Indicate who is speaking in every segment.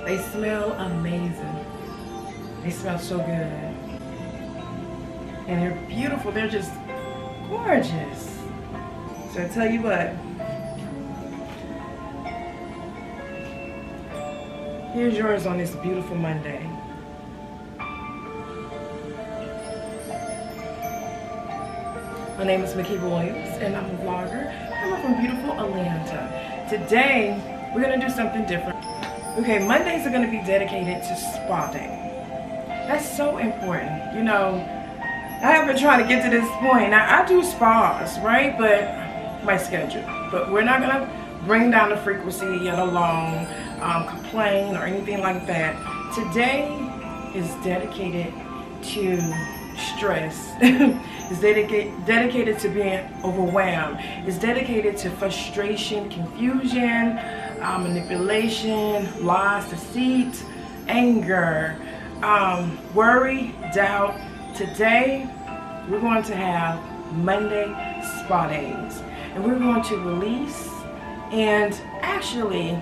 Speaker 1: They smell amazing. They smell so good. And they're beautiful. They're just gorgeous. So I tell you what. Here's yours on this beautiful Monday. My name is Makeba Williams and I'm a vlogger. I'm from beautiful Atlanta. Today, we're gonna do something different. Okay, Mondays are gonna be dedicated to spa day. That's so important. You know, I have been trying to get to this point. Now, I do spas, right? But my schedule. But we're not gonna bring down the frequency, yet alone, complain or anything like that. Today is dedicated to stress. It's dedicated to being overwhelmed. It's dedicated to frustration, confusion, manipulation, lies, deceit, anger, worry, doubt. Today, we're going to have Monday spa days. And we're going to release and actually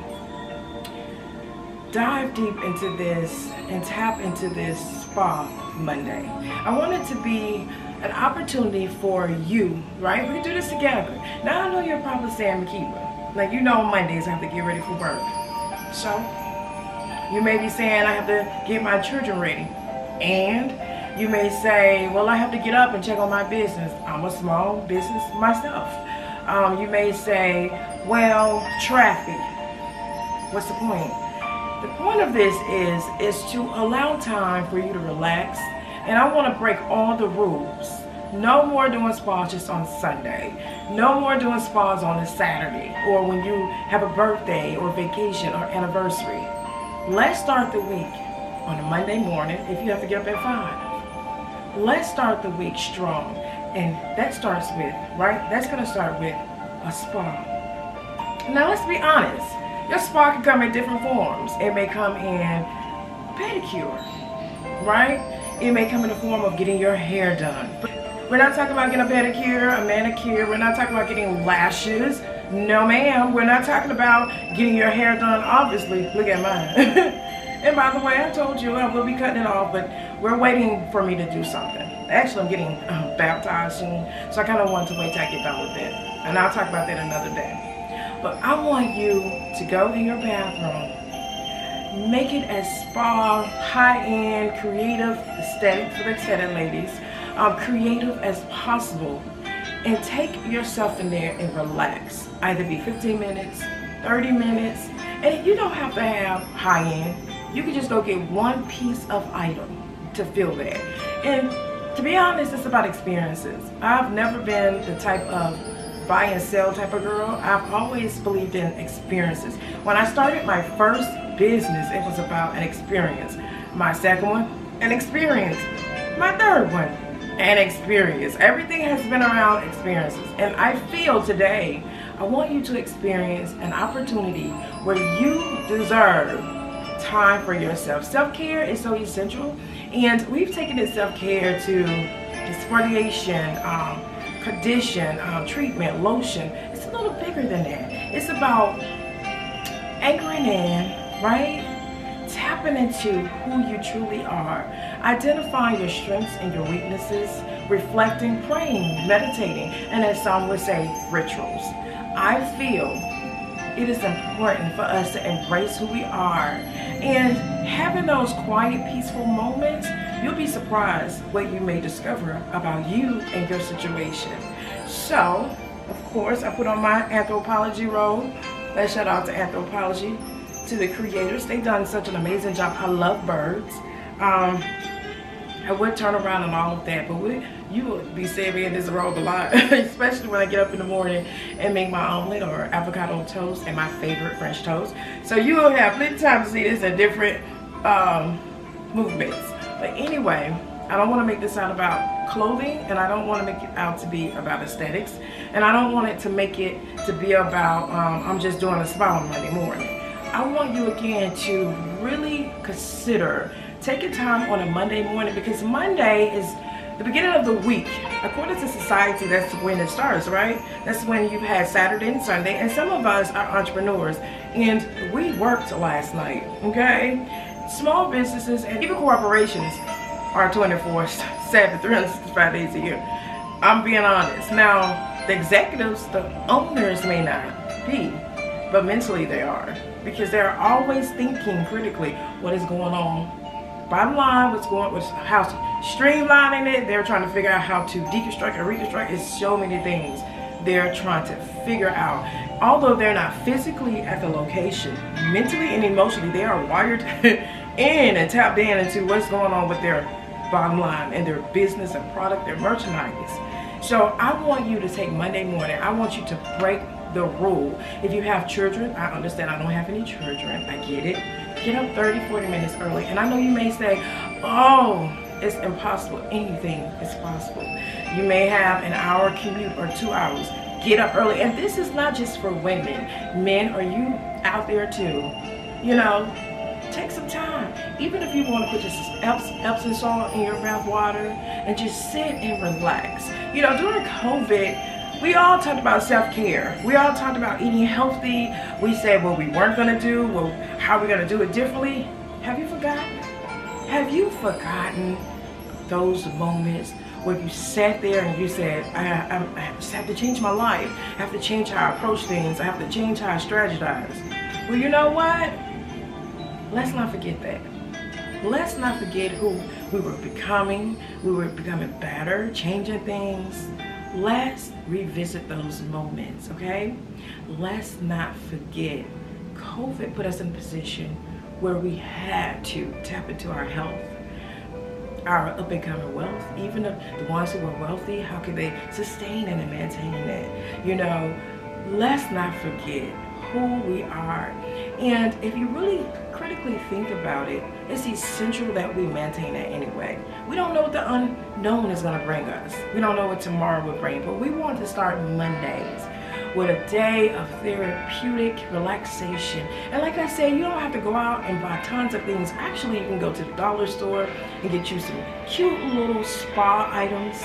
Speaker 1: dive deep into this and tap into this spa Monday. I want it to be an opportunity for you, right? We can do this together. Now I know you're probably saying, Makeba, like, you know Mondays I have to get ready for work. So, you may be saying I have to get my children ready. And you may say, well, I have to get up and check on my business. I'm a small business myself. You may say, well, traffic. What's the point? The point of this is to allow time for you to relax. And I want to break all the rules. No more doing spas just on Sunday. No more doing spas on a Saturday or when you have a birthday or vacation or anniversary. Let's start the week on a Monday morning if you have to get up at 5. Let's start the week strong. And that starts with, right? That's going to start with a spa. Now let's be honest. Your spa can come in different forms. It may come in pedicure, right? It may come in the form of getting your hair done. But we're not talking about getting a pedicure, a manicure. We're not talking about getting lashes. No, ma'am. We're not talking about getting your hair done, obviously. Look at mine. And by the way, I told you I will be cutting it off, but we're waiting for me to do something. Actually, I'm getting baptized soon, so I kind of want to wait till I get done with it. And I'll talk about that another day. But I want you to go in your bathroom, make it as spa, high-end, creative, aesthetic for the aesthetic ladies, creative as possible, and take yourself in there and relax. Either be 15 minutes, 30 minutes, and you don't have to have high-end. You can just go get one piece of item to feel that. And to be honest, it's about experiences. I've never been the type of buy and sell type of girl. I've always believed in experiences. When I started my first business, it was about an experience. My second one, an experience. My third one, an experience. Everything has been around experiences. And I feel today, I want you to experience an opportunity where you deserve time for yourself. Self-care is so essential. And we've taken this self-care to exfoliation, condition, treatment, lotion. It's a little bigger than that. It's about anchoring in, right? Tapping into who you truly are. Identifying your strengths and your weaknesses. Reflecting, praying, meditating, and as some would say, rituals. I feel it is important for us to embrace who we are. And having those quiet, peaceful moments, you'll be surprised what you may discover about you and your situation. So, of course, I put on my anthropology robe. Let's shout out to anthropology, to the creators. They've done such an amazing job. I love birds. I would turn around and all of that, but you would be seeing me in this robe a lot, especially when I get up in the morning and make my omelet or avocado toast and my favorite French toast. So you will have plenty of time to see this in different movements. But anyway, I don't want to make this out about clothing, and I don't want to make it out to be about aesthetics, and I don't want it to make it to be about I'm just doing a spa on Monday morning. I want you again to really consider taking time on a Monday morning, because Monday is the beginning of the week. according to society, that's when it starts, right? That's when you've had Saturday and Sunday, and some of us are entrepreneurs, and we worked last night, okay? Small businesses and even corporations are 24/7, 365 days a year. I'm being honest. Now, the executives, the owners may not be, but mentally they are, because they're always thinking critically what is going on. Bottom line, how streamlining it. They're trying to figure out how to deconstruct and reconstruct. It's so many things they're trying to figure out. Although they're not physically at the location, mentally and emotionally, they are wired in and tapped in into what's going on with their bottom line and their business and product, their merchandise. So I want you to take Monday morning. I want you to break the rule. If you have children, I understand. I don't have any children. I get it. Get up 30-40 minutes early. And I know you may say, oh, it's impossible. Anything is possible. You may have an hour commute or 2 hours. Get up early. And this is not just for women. Men, are you out there too? You know, take some time. Even if you want to put just Epsom salt in your bath water and just sit and relax. You know, during COVID, we all talked about self-care. We all talked about eating healthy. We said what we weren't going to do, well, how we're going to do it differently. Have you forgotten? Have you forgotten those moments where you sat there and you said, I just have to change my life. I have to change how I approach things. I have to change how I strategize. Well, you know what? Let's not forget that. Let's not forget who we were becoming. We were becoming better, changing things. Let's revisit those moments, okay? Let's not forget, COVID put us in a position where we had to tap into our health, our up and coming wealth. Even the ones who were wealthy, how could they sustain and maintain that? You know, let's not forget who we are. And if you really critically think about it, it's essential that we maintain that anyway. We don't know what the unknown is going to bring us. We don't know what tomorrow will bring, but we want to start Mondays with a day of therapeutic relaxation. And like I said, you don't have to go out and buy tons of things. Actually, you can go to the dollar store and get you some cute little spa items.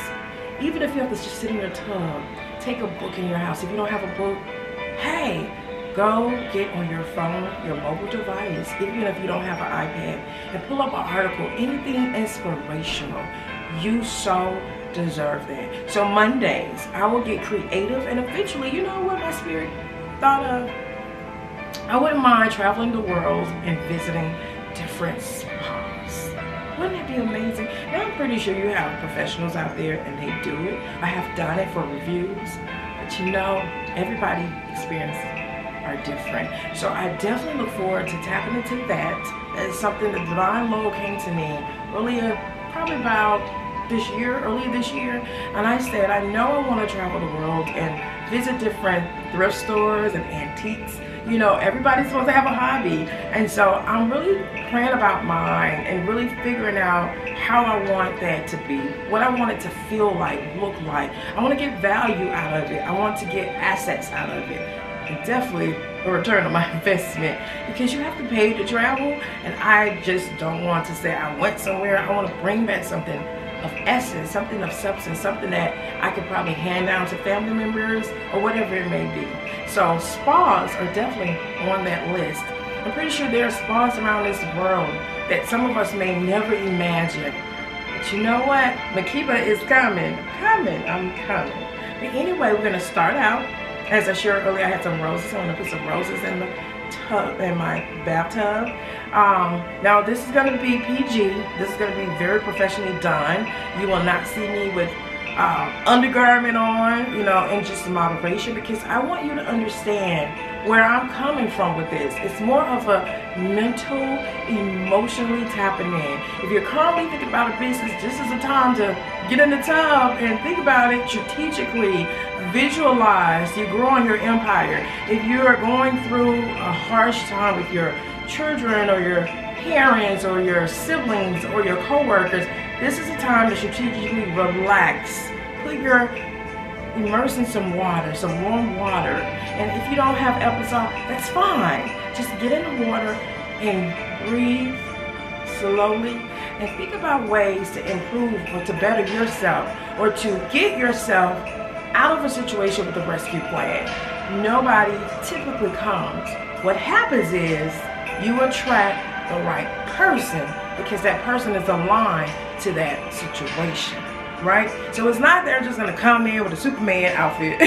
Speaker 1: Even if you have to just sit in your tub, take a book in your house. If you don't have a book, hey, go get on your phone, your mobile device, even if you don't have an iPad, and pull up an article, anything inspirational. You so deserve that. So Mondays, I will get creative, and eventually, you know what my spirit thought of? I wouldn't mind traveling the world and visiting different spas. Wouldn't it be amazing? Now, I'm pretty sure you have professionals out there and they do it. I have done it for reviews, but you know, everybody's experience are different. So I definitely look forward to tapping into that. It's something the divine Lord came to me earlier, probably about earlier this year, and I said, I know I want to travel the world and visit different thrift stores and antiques. You know, everybody's supposed to have a hobby, and so I'm really praying about mine and really figuring out how I want that to be, what I want it to feel like, look like. I want to get value out of it. I want to get assets out of it. And definitely a return on my investment, because you have to pay to travel, and I just don't want to say I went somewhere. I want to bring back something of essence, something of substance, something that I could probably hand down to family members or whatever it may be. So spas are definitely on that list. I'm pretty sure there are spas around this world that some of us may never imagine. But you know what? Makeba is coming. I'm coming. But anyway, we're going to start out. As I shared earlier, I had some roses. I'm going to put some roses in the tub, in my bathtub. Now this is going to be PG. This is going to be very professionally done. You will not see me with undergarment on, you know, in just moderation, because I want you to understand where I'm coming from with this. It's more of a mental, emotionally tapping in. If you're currently thinking about a business, this is the time to get in the tub and think about it strategically. Visualize you growing your empire. If you are going through a harsh time with your children or your parents or your siblings or your co-workers, this is a time to strategically relax. Immerse in some water, some warm water. And if you don't have Epsom, that's fine. Just get in the water and breathe slowly. and think about ways to improve or to better yourself or to get yourself out of a situation with a rescue plan. Nobody typically comes. What happens is you attract the right person because that person is aligned to that situation, right? So it's not they're just gonna come in with a Superman outfit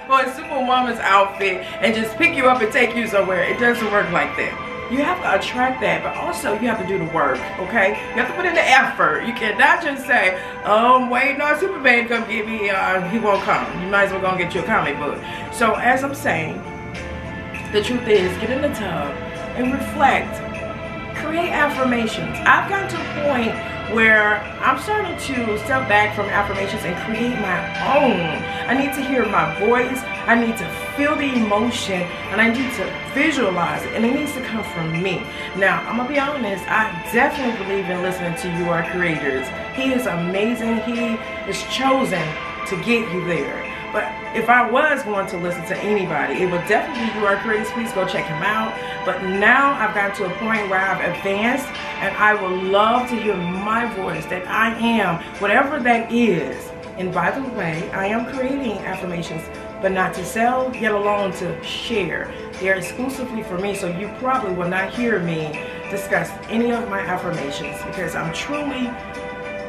Speaker 1: or a Superwoman's outfit and just pick you up and take you somewhere. It doesn't work like that. You have to attract that, but also you have to do the work, okay? You have to put in the effort. You cannot just say, oh, I'm waiting on Superman to come get me. He won't come. You might as well go and get you a comic book. So as I'm saying, the truth is, get in the tub and reflect. Create affirmations. I've gotten to a point where I'm starting to step back from affirmations and create my own. I need to hear my voice. I need to feel the emotion, and I need to visualize it, and it needs to come from me. Now, I'm gonna be honest, I definitely believe in listening to your creators. He is amazing. He is chosen to get you there. But if I was going to listen to anybody, it would definitely be your creators. Please go check him out. But now I've gotten to a point where I've advanced, and I would love to hear my voice, that I am, whatever that is. And by the way, I am creating affirmations, but not to sell, yet alone to share. They're exclusively for me, so you probably will not hear me discuss any of my affirmations because I'm truly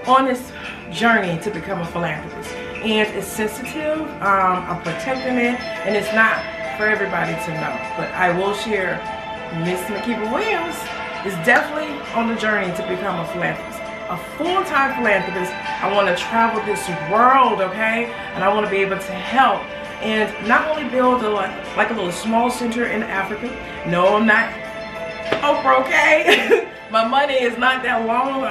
Speaker 1: on this journey to become a philanthropist. And it's sensitive, I'm protecting it, and it's not for everybody to know. But I will share, Miss Makeba Williams is definitely on the journey to become a philanthropist. A full-time philanthropist. I want to travel this world, okay? And I want to be able to help and not only build like a little small center in Africa. No, I'm not Oprah, okay? My money is not that long.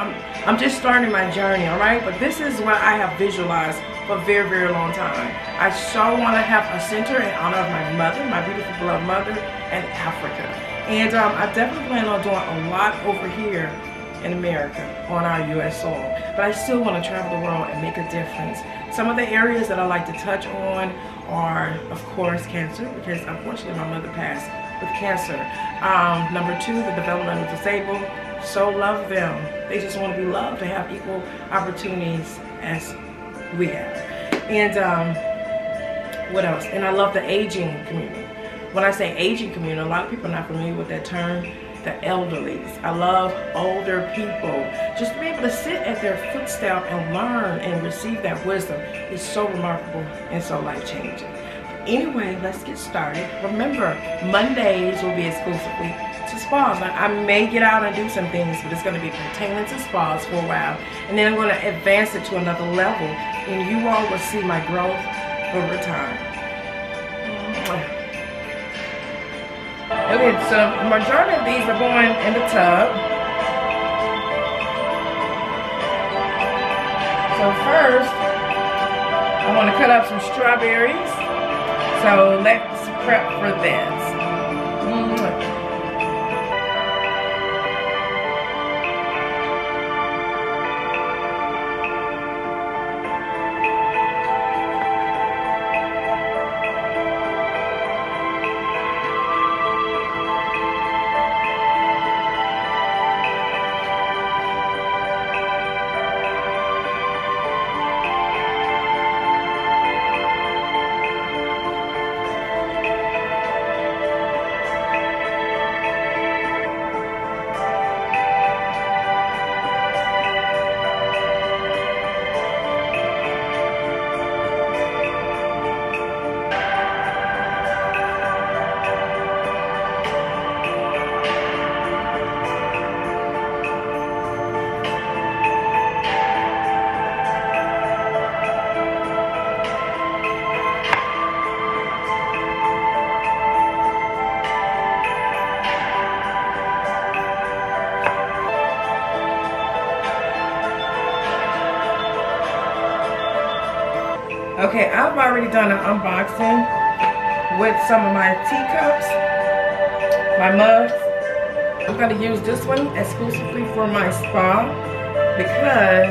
Speaker 1: I'm just starting my journey, all right? But this is what I have visualized for a very, very long time. I so want to have a center in honor of my mother, my beautiful beloved mother, in Africa. And I definitely plan on doing a lot over here in America on our U.S. soil. But I still want to travel the world and make a difference. Some of the areas that I like to touch on are, of course, cancer, because unfortunately my mother passed with cancer. Number 2, the developmentally disabled. So love them. They just want to be loved and have equal opportunities as we have. And what else? And I love the aging community. When I say aging community, a lot of people are not familiar with that term. The elderlies. I love older people. Just to be able to sit at their footstep and learn and receive that wisdom is so remarkable and so life-changing. Anyway, let's get started. Remember, Mondays will be exclusively to spas. Now, I may get out and do some things, but it's going to be pertaining to spas for a while. And then I'm going to advance it to another level. And you all will see my growth over time. Okay, so the majority of these are going in the tub. So first, I want to cut up some strawberries. So let's prep for this. Okay, I've already done an unboxing with some of my teacups, my mugs. I'm going to use this one exclusively for my spa because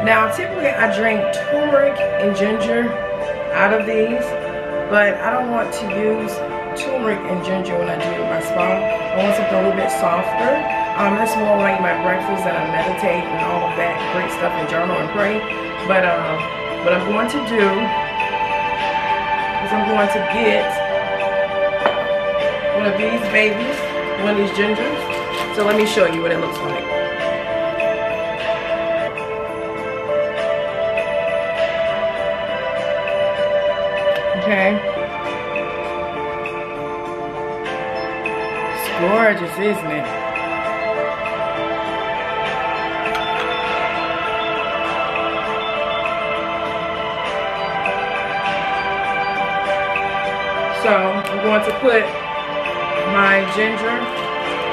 Speaker 1: now typically I drink turmeric and ginger out of these, but I don't want to use turmeric and ginger when I do my spa. I want something a little bit softer. That's more when I eat my breakfast and I meditate and all of that great stuff and journal and pray. But what I'm going to do is I'm going to get one of these babies, one of these gingers. So let me show you what it looks like. Okay. It's gorgeous, isn't it? So I'm going to put my ginger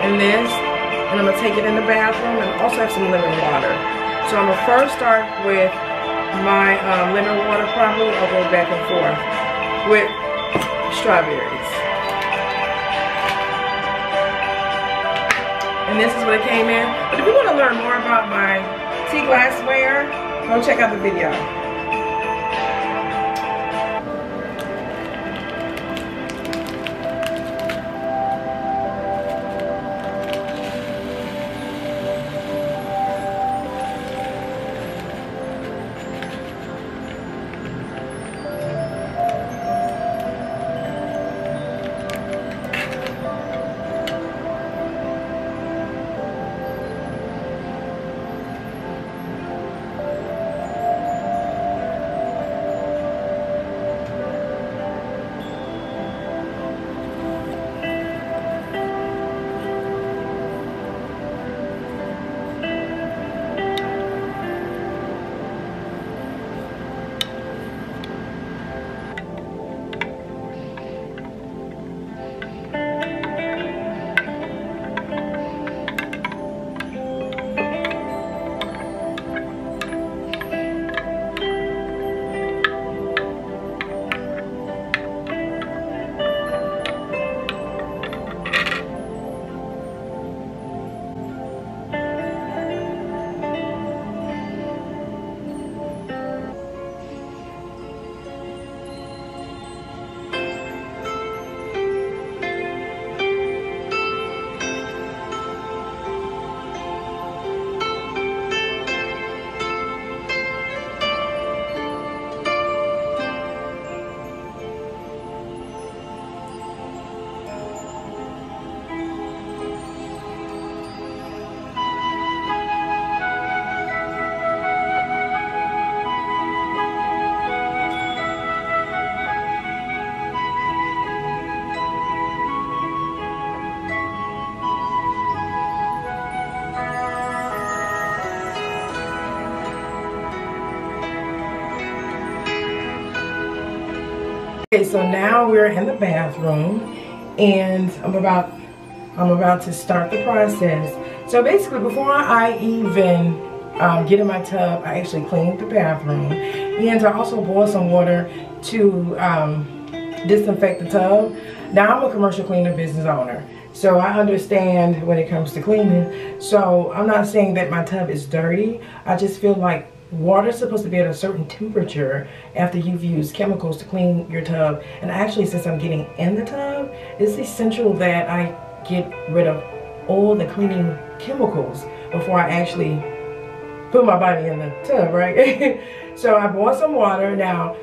Speaker 1: in this, and I'm going to take it in the bathroom, and also have some lemon water. So I'm going to first start with my lemon water. Probably I'll go back and forth with strawberries. And this is what it came in. But if you want to learn more about my tea glassware, go check out the video. Okay, so now we're in the bathroom, and I'm about to start the process. So basically, before I even get in my tub, I actually cleaned the bathroom, and I also boiled some water to disinfect the tub. Now I'm a commercial cleaner business owner, so I understand when it comes to cleaning. So I'm not saying that my tub is dirty. I just feel like water is supposed to be at a certain temperature after you've used chemicals to clean your tub. And actually, since I'm getting in the tub, it's essential that I get rid of all the cleaning chemicals before I actually put my body in the tub, right? So I bought some water. Now,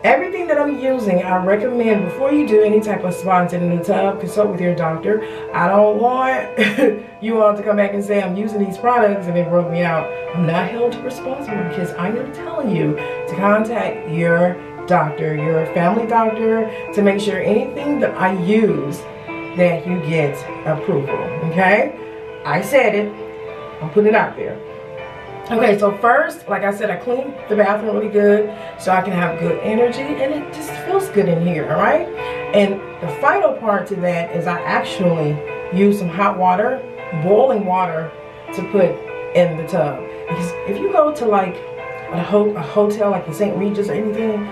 Speaker 1: everything that I'm using, I recommend before you do any type of spa in the tub, consult with your doctor. I don't want you all to come back and say I'm using these products and it broke me out. I'm not held responsible because I am telling you to contact your doctor, your family doctor, to make sure anything that I use that you get approval, okay? I said it, I'm putting it out there. Okay, so first, like I said, I cleaned the bathroom really good so I can have good energy, and it just feels good in here, all right? And the final part to that is I actually use some hot water, boiling water, to put in the tub. Because if you go to like a hotel like the St. Regis or anything,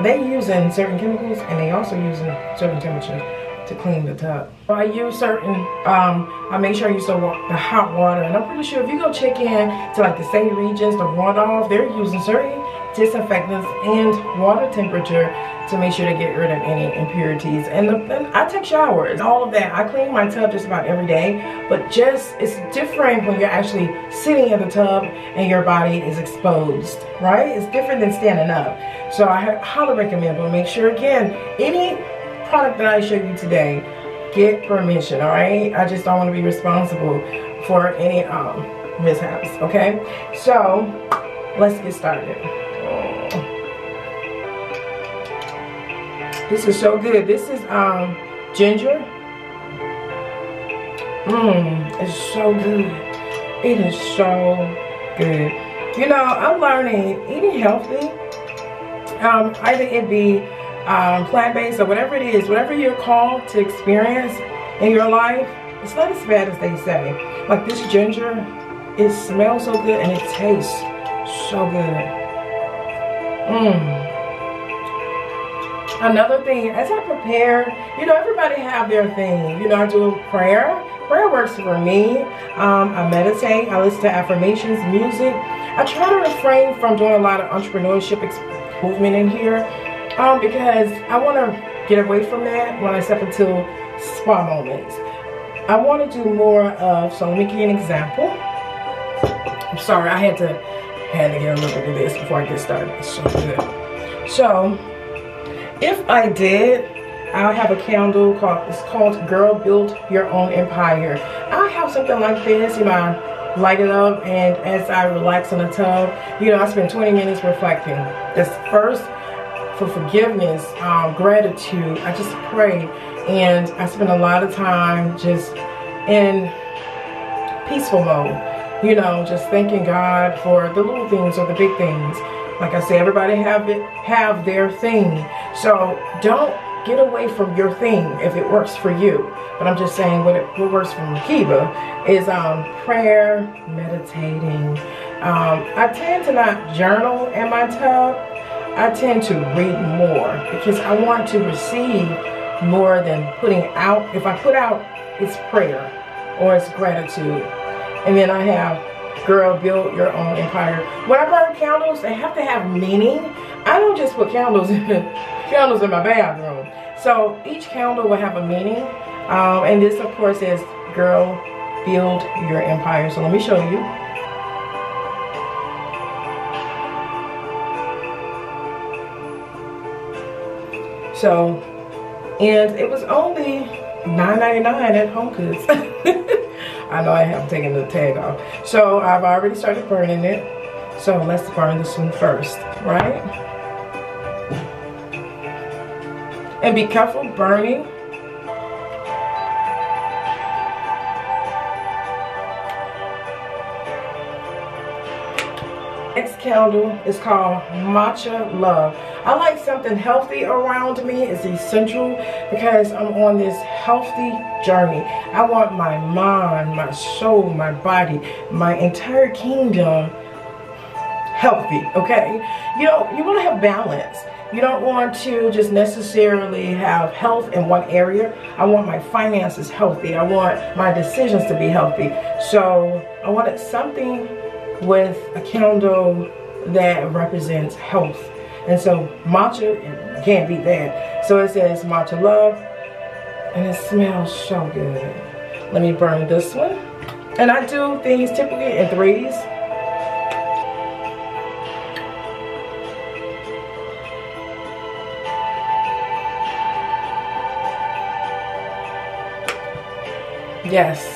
Speaker 1: they using certain chemicals and they also using certain temperatures to clean the tub. So I use certain, I make sure I use the hot water, and I'm pretty sure if you go check in to like the St. Regis, the Waldorf, they're using certain disinfectants and water temperature to make sure to get rid of any impurities. And I take showers, all of that. I clean my tub just about every day, but just it's different when you're actually sitting in the tub and your body is exposed, right? It's different than standing up. So I highly recommend, but make sure again, any product that I show you today, get permission, all right? I just don't want to be responsible for any mishaps, okay? So let's get started. This is so good. This is ginger. It's so good. It is so good. You know, I'm learning eating healthy. Either it be plant-based or whatever it is, whatever you're called to experience in your life, it's not as bad as they say. Like this ginger, it smells so good and it tastes so good. Another thing, as I prepare, you know, everybody have their thing. You know, I do prayer. Prayer works for me. I meditate. I listen to affirmations, music. I try to refrain from doing a lot of entrepreneurship movement in here because I want to get away from that when I step into spa moments. I want to do more of, so let me give you an example. I'm sorry, I had to get a little bit of this before I get started. It's so good. So, if I did, I'll have a candle it's called Girl Build Your Own Empire. I have something like this, you know, I light it up, and as I relax in the tub, you know, I spend 20 minutes reflecting. That's first for forgiveness, gratitude. I just pray, and I spend a lot of time just in peaceful mode, you know, just thanking God for the little things or the big things. Like I said, everybody have their thing. So don't get away from your thing if it works for you. But I'm just saying what works for Makeba is prayer, meditating. I tend to not journal in my tub. I tend to read more because I want to receive more than putting out. If I put out, it's prayer or it's gratitude. And then I have Girl Build Your Own Empire. When I burn candles, they have to have meaning. I don't just put candles in my bathroom. So each candle will have a meaning. And this, of course, is Girl Build Your Empire. So let me show you. So, and it was only $9.99 at Home Goods. I know I haven't taken the tag off. So I've already started burning it. So let's burn this one first, right? And be careful burning. Next candle is called Matcha Love. I like something healthy around me. It's essential because I'm on this healthy journey. I want my mind, my soul, my body, my entire kingdom healthy, okay? You know, you want to have balance. You don't want to just necessarily have health in one area. I want my finances healthy. I want my decisions to be healthy. So I wanted something with a candle that represents health. And so matcha, you can't beat that. So it says Matcha Love, and it smells so good. Let me burn this one. And I do things typically in threes. Yes.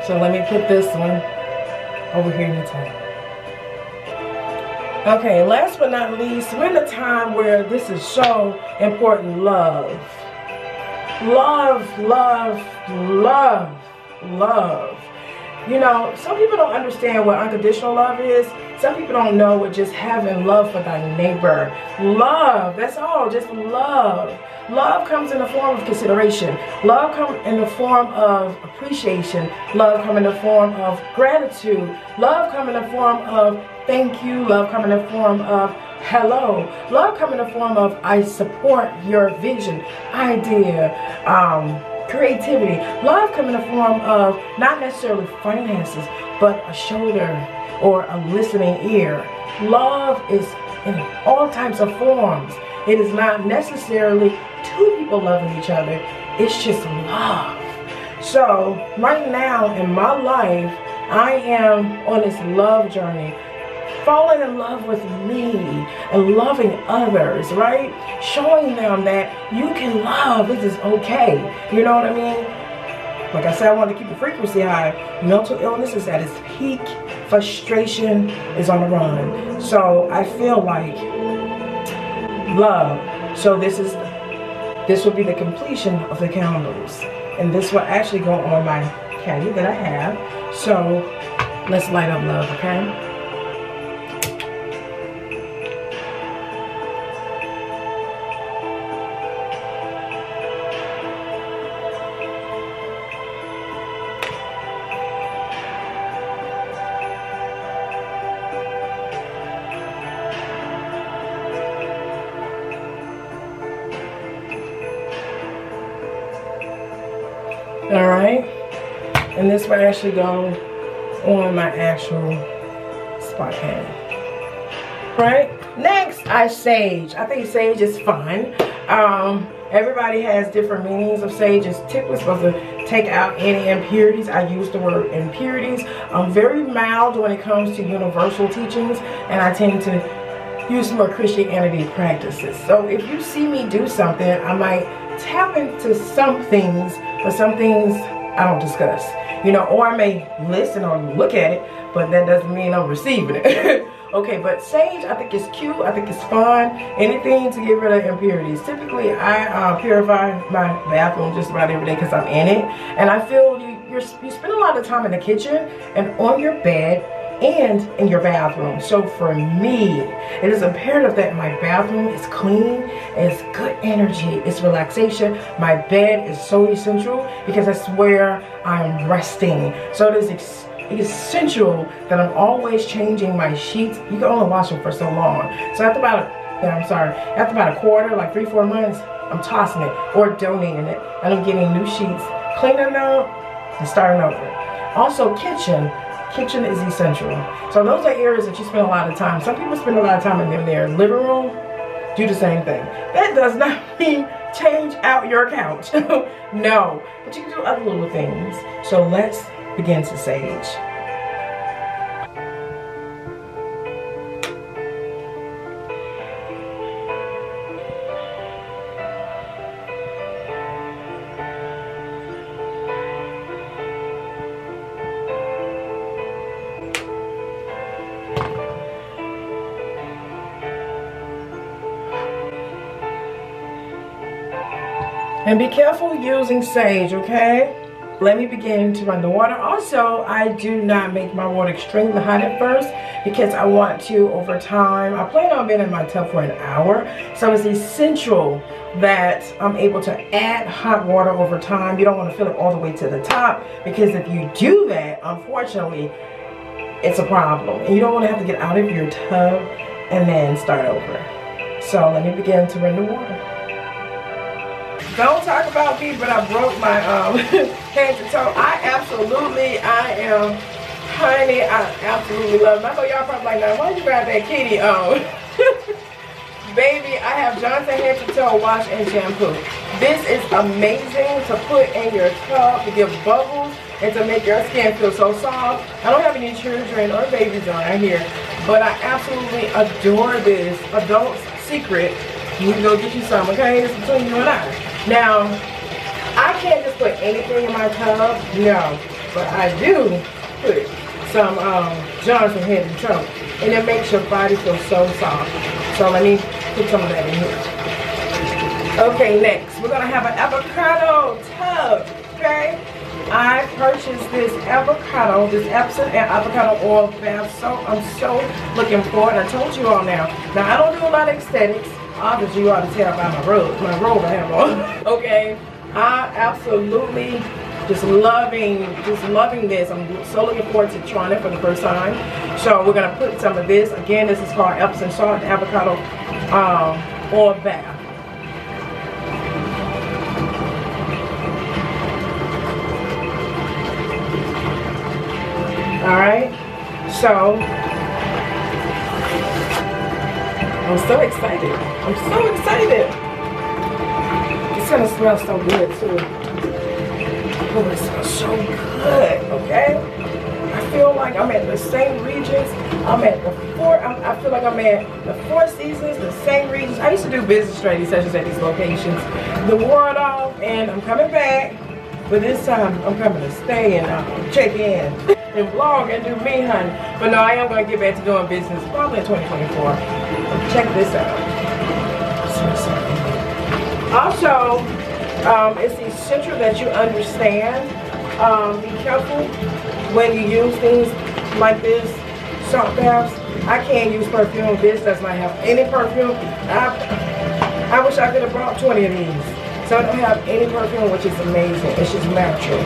Speaker 1: So let me put this one over here in the top. Okay, last but not least, we're in a time where this is so important. Love. Love, love, love, love. You know, some people don't understand what unconditional love is. Some people don't know what just having love for thy neighbor. Love, that's all, just love. Love comes in the form of consideration. Love comes in the form of appreciation. Love comes in the form of gratitude. Love comes in the form of thank you. Love comes in the form of hello. Love comes in the form of I support your vision, idea, creativity. Love comes in the form of not necessarily finances, but a shoulder or a listening ear. Love is in all types of forms. It is not necessarily two people loving each other. It's just love. So right now in my life, I am on this love journey, falling in love with me and loving others, right? Showing them that you can love, this is okay. You know what I mean? Like I said, I want to keep the frequency high. Mental illness is at its peak. Frustration is on the run. So I feel like love. So this will be the completion of the candles. And this will actually go on my caddy that I have. So let's light up love, okay? Alright, and this will actually go on my actual spot pan. Right? Next, sage. I think sage is fun. Everybody has different meanings of sage. It's typically supposed to take out any impurities. I use the word impurities. I'm very mild when it comes to universal teachings, and I tend to use more Christianity practices. So if you see me do something, I might tap into some things, but some things I don't discuss, you know, or I may listen or look at it, but that doesn't mean I'm receiving it. Okay, but sage, I think it's cute, I think it's fun, anything to get rid of impurities. Typically, I purify my bathroom just about every day because I'm in it, and I feel you spend a lot of time in the kitchen and on your bed and in your bathroom. So for me, it is imperative that my bathroom is clean, it's good energy, it's relaxation. My bed is so essential because that's where I'm resting. So it is essential that I'm always changing my sheets. You can only wash them for so long. So after about a quarter, like 3-4 months, I'm tossing it or donating it, and I'm getting new sheets, cleaning them out and starting over. Also, kitchen is essential. So those are areas that you spend a lot of time. Some people spend a lot of time in their living room. Do the same thing. That does not mean change out your couch. No, but you can do other little things. So let's begin to sage. And be careful using sage, okay? Let me begin to run the water. Also, I do not make my water extremely hot at first because I want to, over time, I plan on being in my tub for an hour. So it's essential that I'm able to add hot water over time. You don't want to fill it all the way to the top, because if you do that, unfortunately, it's a problem. And you don't want to have to get out of your tub and then start over. So let me begin to run the water. Don't talk about me, but I broke my head to toe. I absolutely love it. I know y'all probably like, now why you grab that kitty on? Baby, I have Johnson head to toe wash and shampoo. This is amazing to put in your tub to give bubbles and to make your skin feel so soft. I don't have any children or babies around here, but I absolutely adore this. Adult's secret. You can go get you some, okay? It's between you and I. Now, I can't just put anything in my tub, no, but I do put some Johnson head and toe, and it makes your body feel so soft. So let me put some of that in here. Okay, next, we're gonna have an avocado tub, okay? I purchased this avocado, this Epsom and avocado oil bath, so I'm so looking forward. I told you all now. Now, I don't do a lot of aesthetics. Obviously, you ought to tell by my robe I have on. Okay, I absolutely just loving this. I'm so looking forward to trying it for the first time. So we're gonna put some of this. Again, this is called Epsom salt and avocado oil bath. Alright? So, I'm so excited. I'm so excited. It's gonna smell so good too. Oh, it smells so good, okay? I feel like I'm at the same regions. I'm at the I feel like I'm at the Four Seasons, the same regions. I used to do business training sessions at these locations. The wore off, and I'm coming back. But this time, I'm coming to stay and check in and vlog and do me, honey. But no, I am going to get back to doing business probably in 2024. Check this out. Also, it's essential that you understand. Be careful when you use things like this, salt baths. I can't use perfume. This does not have any perfume. I wish I could have brought 20 of these. So I don't have any perfume, which is amazing. It's just natural.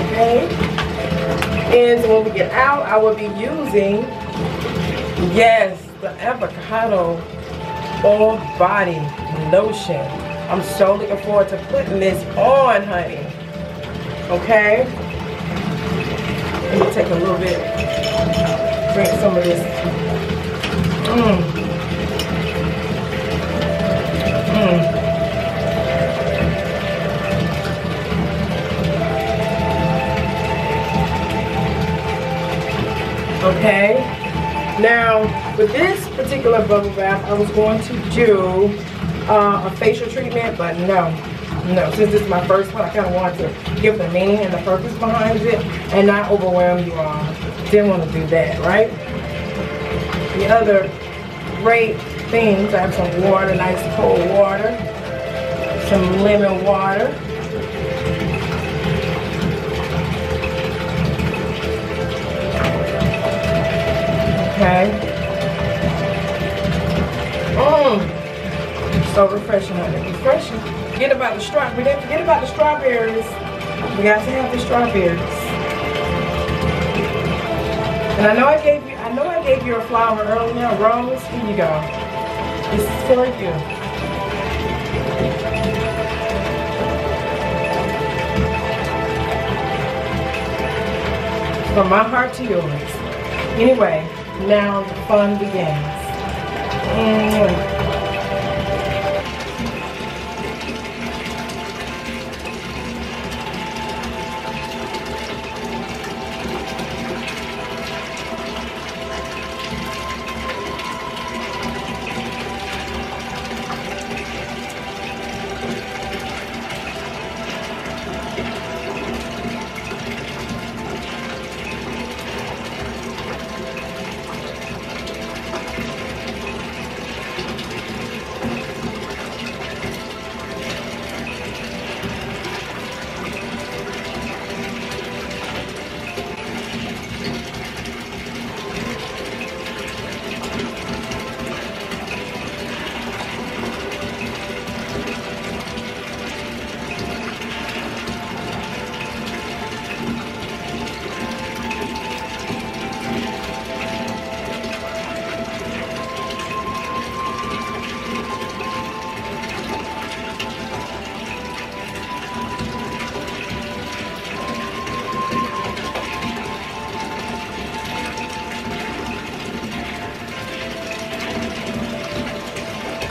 Speaker 1: Okay? And so when we get out, I will be using, yes, the Avocado All Body Lotion. I'm so looking forward to putting this on, honey. Okay? Let me take a little bit, drink some of this. Okay, now with this particular bubble bath, I was going to do a facial treatment, but no, since this is my first one, I kind of wanted to give the meaning and the purpose behind it and not overwhelm you all. Didn't want to do that, right? The other great things, I have some water, nice cold water, some lemon water. Okay. So refreshing, honey. Refreshing. Forget about the strawberries. We didn't forget about the strawberries. We got to have the strawberries. And I know I gave you a flower earlier, a rose. Here you go. This is for you. From my heart to yours. Anyway, now the fun begins.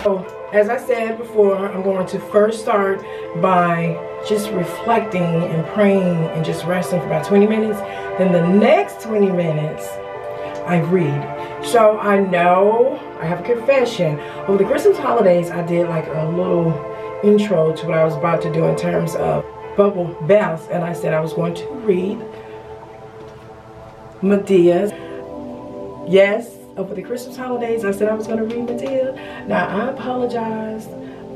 Speaker 1: So, as I said before, I'm going to first start by just reflecting and praying and just resting for about 20 minutes. Then the next 20 minutes, I read. So I know I have a confession. Over the Christmas holidays, I did like a little intro to what I was about to do in terms of bubble baths. And I said I was going to read Madea'S. Yes. Over the Christmas holidays, I said I was going to read Madea'S. Now, I apologize.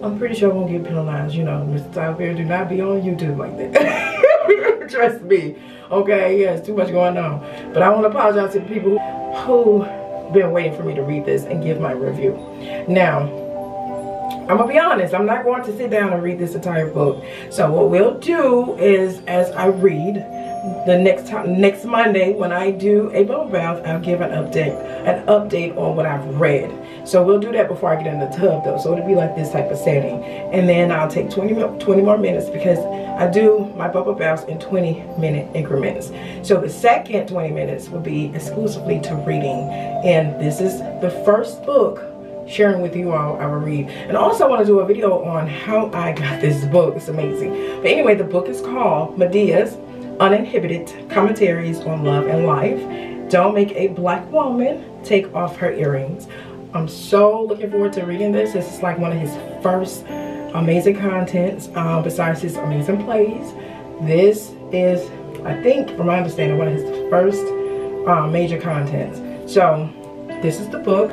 Speaker 1: I'm pretty sure I won't get penalized. You know, Mr. Tyler, do not be on YouTube like that. Trust me. Okay, yeah, it's too much going on. But I want to apologize to the people who been waiting for me to read this and give my review. Now, I'm going to be honest. I'm not going to sit down and read this entire book. So what we'll do is, as I read, the next Monday when I do a bubble bath, I'll give an update on what I've read. So we'll do that before I get in the tub though. So it'll be like this type of setting. And then I'll take 20 more minutes because I do my bubble baths in 20-minute increments. So the second 20 minutes will be exclusively to reading. And this is the first book sharing with you all I will read. And also I want to do a video on how I got this book. It's amazing. But anyway, the book is called Madea'S Uninhibited Commentaries on Love and Life. Don't make a black woman take off her earrings. I'm so looking forward to reading this. This is like one of his first amazing contents, besides his amazing plays. This is, I think, from my understanding, one of his first major contents. So this is the book.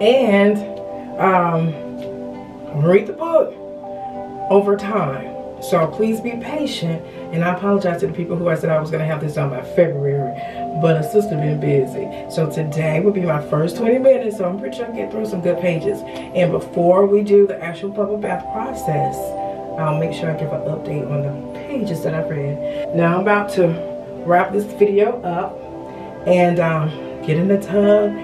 Speaker 1: And I'm gonna read the book over time. So please be patient, and I apologize to the people who I said I was going to have this done by February, but a sister been busy. So today will be my first 20 minutes, so I'm pretty sure I'll get through some good pages. And before we do the actual bubble bath process, I'll make sure I give an update on the pages that I've read. Now I'm about to wrap this video up and get in the tub,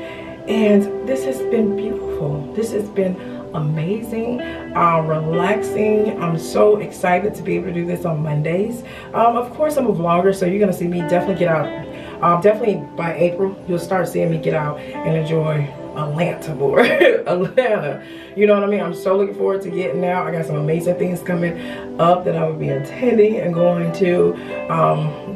Speaker 1: and this has been beautiful. This has been amazing, relaxing. I'm so excited to be able to do this on Mondays. Of course, I'm a vlogger, so you're gonna see me definitely get out. Definitely by April, you'll start seeing me get out and enjoy Atlanta more. Atlanta, you know what I mean? I'm so looking forward to getting out. I got some amazing things coming up that I will be attending and going to.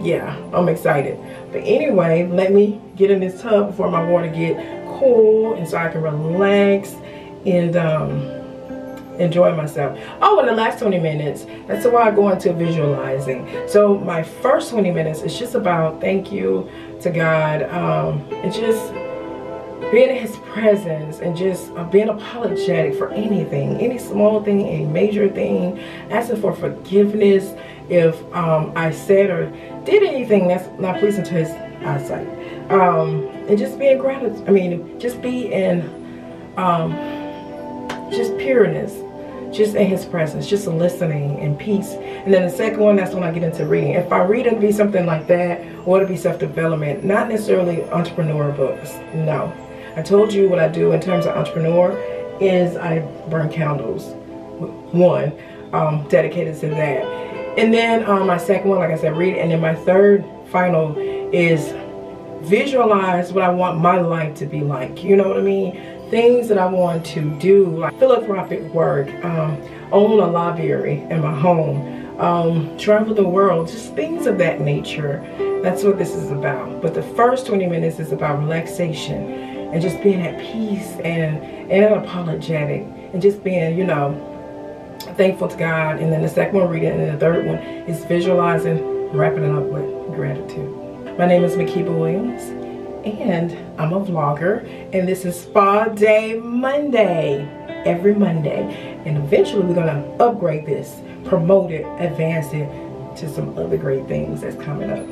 Speaker 1: Yeah, I'm excited. But anyway, let me get in this tub before my water get cool, and so I can relax and enjoy myself. Oh, in the last 20 minutes, that's why I go into visualizing. So my first 20 minutes is just about thank you to God, and just being in his presence, and just being apologetic for anything, any small thing, any major thing, asking for forgiveness if I said or did anything that's not pleasing to his eyesight, and just being gratitude. I mean, just be in just pureness, just in his presence, just listening and peace. And then the second one, that's when I get into reading. If I read, it'll be something like that, or it'll be self-development, not necessarily entrepreneur books. No, I told you what I do in terms of entrepreneur is I burn candles. One, dedicated to that. And then my second one, like I said, read. And then my third final is visualize what I want my life to be like. You know what I mean? Things that I want to do, like philanthropic work, own a library in my home, travel the world, just things of that nature. That's what this is about. But the first 20 minutes is about relaxation and just being at peace and unapologetic, and just being, you know, thankful to God. And then the second one, reading, and then the third one is visualizing, wrapping it up with gratitude. My name is Makeba Williams, and I'm a vlogger, and this is Spa Day Monday, every Monday. And eventually we're gonna upgrade this, promote it, advance it to some other great things that's coming up.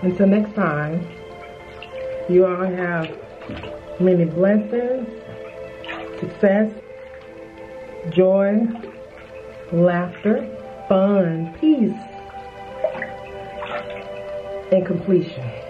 Speaker 1: Until next time, you all have many blessings, success, joy, laughter, fun, peace, and completion.